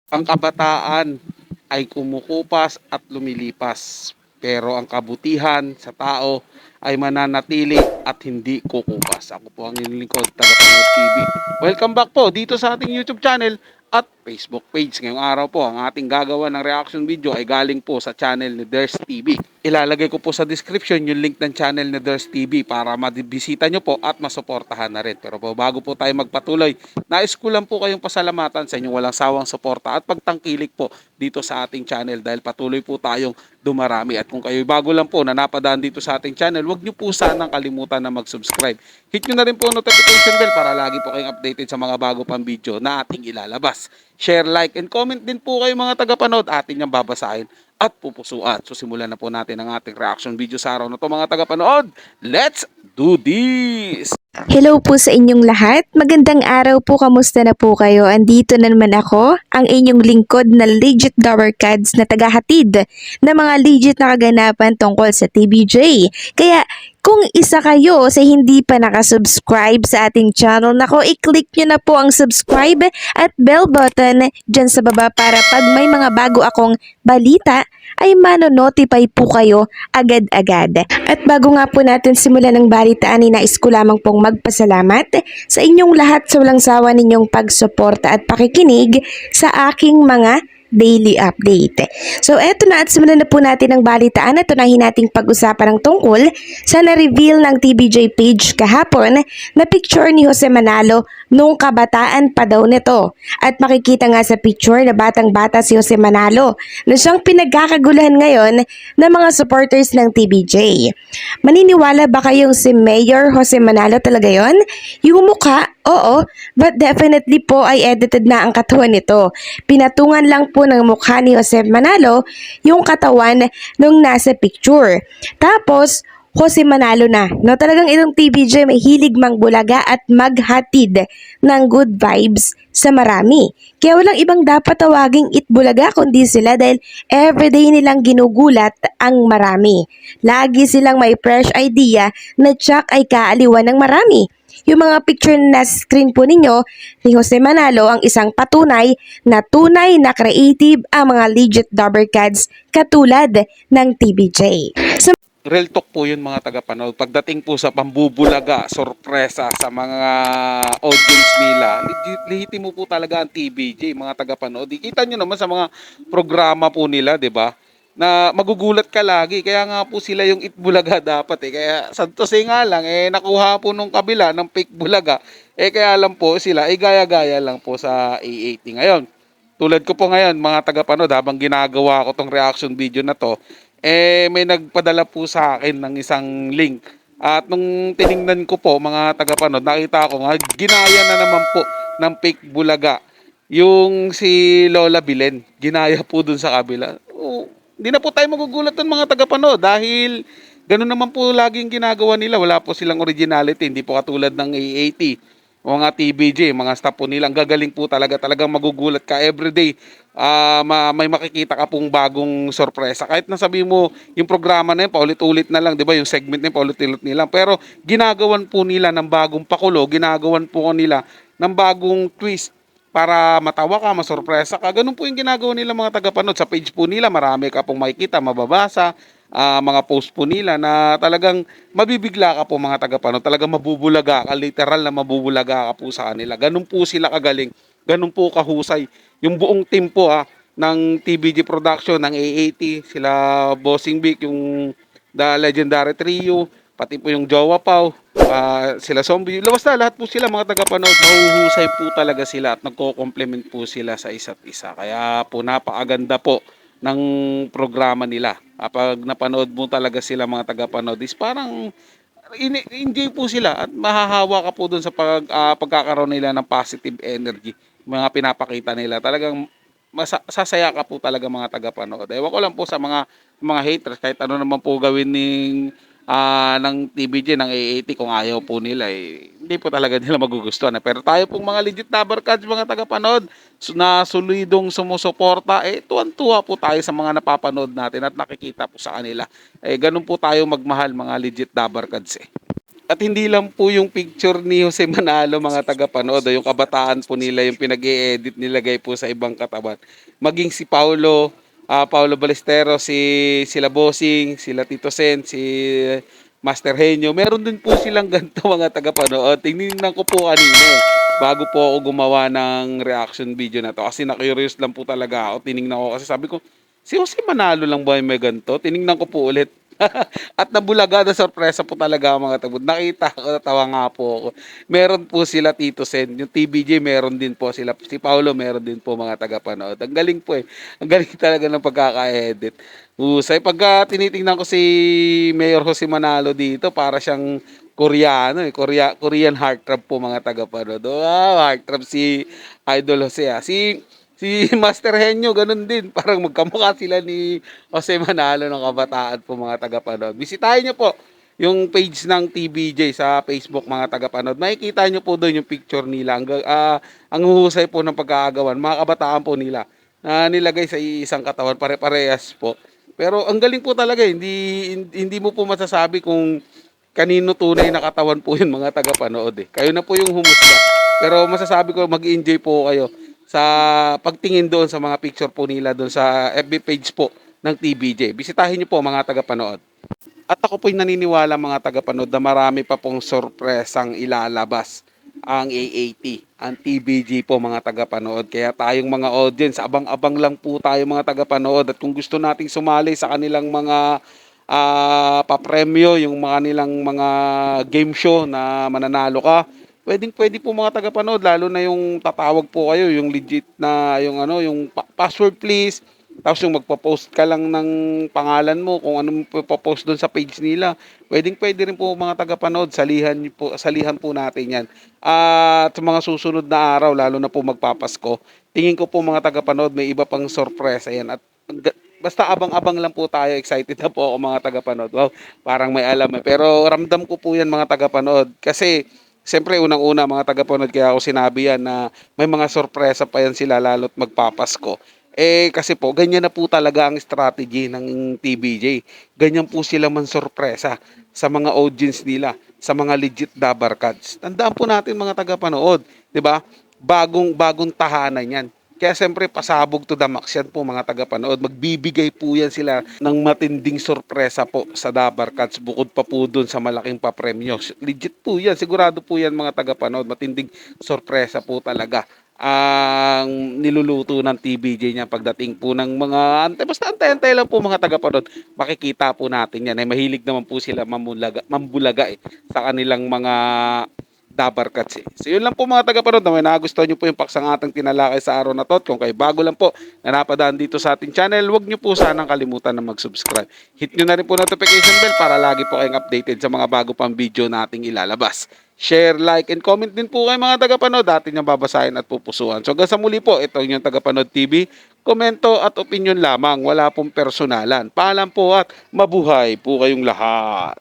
Ang kabataan ay kumukupas at lumilipas, pero ang kabutihan sa tao ay mananatili at hindi kukupas. Ako po ang inilingkod, Tagapanood TV. Welcome back po dito sa ating YouTube channel at Facebook page. Ngayong araw po, ang ating gagawa ng reaction video ay galing po sa channel ni Ders TV. Ilalagay ko po sa description yung link ng channel ni Ders TV para mabisita nyo po at masuportahan na rin. Pero po, bago po tayo magpatuloy, nais ko lang po kayong pasalamatan sa inyong walang sawang suporta at pagtangkilik po dito sa ating channel dahil patuloy po tayong dumarami. At kung kayo bago lang po na napadaan dito sa ating channel, huwag nyo po sanang kalimutan na mag-subscribe. Hit nyo na rin po notification bell para lagi po kayong updated sa mga bago pang video na ating ilalabas. Share, like, and comment din po kayo mga tagapanood. Atin niyang babasahin at pupusuan. So simulan na po natin ang ating reaction video sa araw na to mga tagapanood. Let's do this! Hello po sa inyong lahat. Magandang araw po. Kamusta na po kayo? Andito na naman ako, ang inyong lingkod na legit Dowercads na tagahatid na mga legit na kaganapan tungkol sa TBJ. Kaya kung isa kayo sa hindi pa nakasubscribe sa ating channel, nako, i-click nyo na po ang subscribe at bell button dyan sa baba para pag may mga bago akong balita ay mano-notify po kayo agad-agad. At bago nga po natin simulan ng balitaan, nais ko lamang pong magpasalamat sa inyong lahat sa walang sawa ninyong pagsuporta at pakikinig sa aking mga daily update. So eto na at simulan na po natin ang balitaan. Ito na nating pag-usapan ng tungkol sa na-reveal ng TBJ page kahapon na picture ni Jose Manalo nung kabataan pa daw nito. At makikita nga sa picture na batang-bata si Jose Manalo na siyang pinagkakaguluhan ngayon ng mga supporters ng TBJ. Maniniwala ba kayong si Mayor Jose Manalo talaga yon? Yung mukha, oo, but definitely po ay edited na ang katawan nito. Pinatungan lang po ng mukha ni Jose Manalo yung katawan nung nasa picture. Tapos, Jose Manalo na. No, talagang itong TBJ may hilig mangbulaga at maghatid ng good vibes sa marami. Kaya walang ibang dapat tawaging itbulaga kundi sila dahil everyday nilang ginugulat ang marami. Lagi silang may fresh idea na tsak ay kaaliwan ng marami. Yung mga picture na screen po ninyo ni Jose Manalo ang isang patunay na tunay na creative ang mga legit Dowercads katulad ng TBJ. So, Real talk po yun mga tagapanood. Pagdating po sa pambubulaga, sorpresa sa mga audience nila, lihitin mo po talaga ang TBJ, mga tagapanood. Ikita nyo naman sa mga programa po nila, di ba? Na magugulat ka lagi. Kaya nga po sila yung itbulaga dapat eh. Kaya Santos nga lang, nakuha po nung kabila ng fake bulaga. Kaya lang po sila, gaya-gaya lang po sa A80 ngayon. Tulad ko po ngayon, mga tagapanood, habang ginagawa ko tong reaction video na to, may nagpadala po sa akin ng isang link. At nung tiningnan ko po, mga tagapanood, nakita ko nga, ginaya na naman po ng fake bulaga. Yung si Lola Bilen, ginaya po dun sa kabila. Hindi na po tayo magugulat dun mga tagapanood dahil ganun naman po laging ginagawa nila. Wala po silang originality, hindi po katulad ng A80 o mga TBJ, mga staff po nila. Ang gagaling po talagang magugulat ka everyday. May makikita ka pong bagong sorpresa. Kahit nasabi mo yung programa na yun, paulit-ulit na lang, di ba? Yung segment na yun, paulit-ulit nila. Pero ginagawan po nila ng bagong pakulo, ginagawan po nila ng bagong twist para matawa ka, masorpresa ka. Ganun po yung ginagawa nila mga tagapanood. Sa page po nila, marami ka pong makikita, mababasa, mga post po nila na talagang mabibigla ka po mga tagapanood. Talagang mabubulaga ka, literal na mabubulaga ka po sa kanila. Ganun po sila kagaling, ganun po kahusay. Yung buong team po ng TBG Production, ng A80, sila Bossing Vic, yung The Legendary Trio, pati po yung Jowa Pau, sila Zombie. Lawas na, lahat po sila mga tagapanood. Mahuhusay po talaga sila at nagko-complement po sila sa isa't isa. Kaya po napakaganda po ng programa nila. Kapag napanood mo talaga sila mga tagapanood, is parang enjoy po sila at mahahawa ka po dun sa pagkakaroon nila ng positive energy. Mga pinapakita nila. Talagang sasaya ka po talaga mga tagapanood. Ewan ko lang po sa mga haters, kahit ano naman po gawin ng TBJ, ng A80, kung ayaw po nila hindi po talaga nila magugustuhan. Pero tayo pong mga legit Dowercads, mga tagapanood na solidong sumusuporta, tuwan-tuwa po tayo sa mga napapanood natin at nakikita po sa kanila. Ganun po tayo magmahal mga legit Dowercads. At hindi lang po yung picture ni Jose Manalo mga tagapanood, yung kabataan po nila yung pinag-i-edit nilagay po sa ibang katawan. Maging si Paulo Balesteros, sila Bossing, sila Tito Sen, si Master Henyo. Meron din po silang ganito mga tagapanood. Tingnan ko po kanina bago po ako gumawa ng reaction video na to. Kasi na-curious lang po talaga ako. Tiningnan ko kasi sabi ko, si Jose Manalo lang ba yung may ganito? Tiningnan ko po ulit. At nabulaga na sorpresa po talaga ang mga tabod. Nakita ko, natawa nga po ako. Meron po sila Tito Sen. Yung TBJ meron din po sila. Si Paulo meron din po mga tagapanood. Ang galing po eh. Ang galing talaga ng pagkaka-edit. Usay. Pagka tinitingnan ko si Mayor Jose Manalo dito, para siyang Koreano eh. Korean heartthrob po mga tagapanood. Wow, heartthrob si Idol Jose ah. Si Master Henyo, ganun din. Parang magkamukha sila ni Jose Manalo ng kabataan po mga tagapanood. Bisitahin nyo po yung page ng TBJ sa Facebook mga tagapanood. Makikita nyo po doon yung picture nila. Ang huhusay po ng pagkakagawan. Mga kabataan po nila na nilagay sa isang katawan. Pare-parehas po. Pero ang galing po talaga. Hindi mo po masasabi kung kanino tunay na katawan po yun mga tagapanood eh. Kayo na po yung humusga. Pero masasabi ko mag-enjoy po kayo sa pagtingin doon sa mga picture po nila doon sa FB page po ng TBJ. Bisitahin niyo po mga tagapanood. At ako po'y naniniwala mga tagapanood na marami pa pong sorpresang ilalabas ang AAT, ang TBJ po mga tagapanood. Kaya tayong mga audience, abang-abang lang po tayo mga tagapanood. At kung gusto nating sumali sa kanilang mga papremyo, yung mga nilang mga game show na mananalo ka, pwede po mga tagapanood, lalo na yung tatawag po kayo, yung legit na yung yung password please. Tapos yung magpo-post ka lang ng pangalan mo kung anong po-post doon sa page nila. Pwede rin po mga tagapanood, salihan po natin 'yan. At sa mga susunod na araw, lalo na po magpapasko, tingin ko po mga tagapanood may iba pang sorpresa 'yan at basta abang-abang lang po tayo, excited na po ako mga tagapanood. Wow, parang may alam eh. Pero ramdam ko po 'yan mga tagapanood kasi siyempre, unang-una mga tagapanood, kaya ako sinabi yan na may mga sorpresa pa yan sila lalo't magpapasko. Kasi po, ganyan na po talaga ang strategy ng TBJ. Ganyan po sila man sorpresa sa mga audience nila, sa mga legit Dabar Cats. Tandaan po natin mga tagapanood, 'di ba? Bagong tahanan yan. Kaya siyempre pasabog to the max yan po mga tagapanood. Magbibigay po yan sila ng matinding sorpresa po sa Dabar Cats. Bukod pa po dun sa malaking papremyo. Legit po yan. Sigurado po yan mga tagapanood. Matinding sorpresa po talaga ang niluluto ng TBJ niya pagdating po ng mga basta antay-antay lang po mga tagapanood. Makikita po natin yan. Ay mahilig naman po sila mambulaga sa kanilang mga Dabar Cats eh. So yun lang po mga tagapanood, na may nagustuhan nyo po yung paksang atang tinalakay sa araw na to. At kung kayo bago lang po na napadaan dito sa ating channel, huwag nyo po sanang kalimutan na mag-subscribe. Hit nyo na rin po notification bell para lagi po kayong updated sa mga bago pang video nating ilalabas. Share, like, and comment din po kayo mga tagapanood. Atin yung babasahin at pupusuan. So hanggang sa muli po, ito yung Tagapanood TV. Komento at opinion lamang. Wala pong personalan. Paalam po at mabuhay po kayong lahat.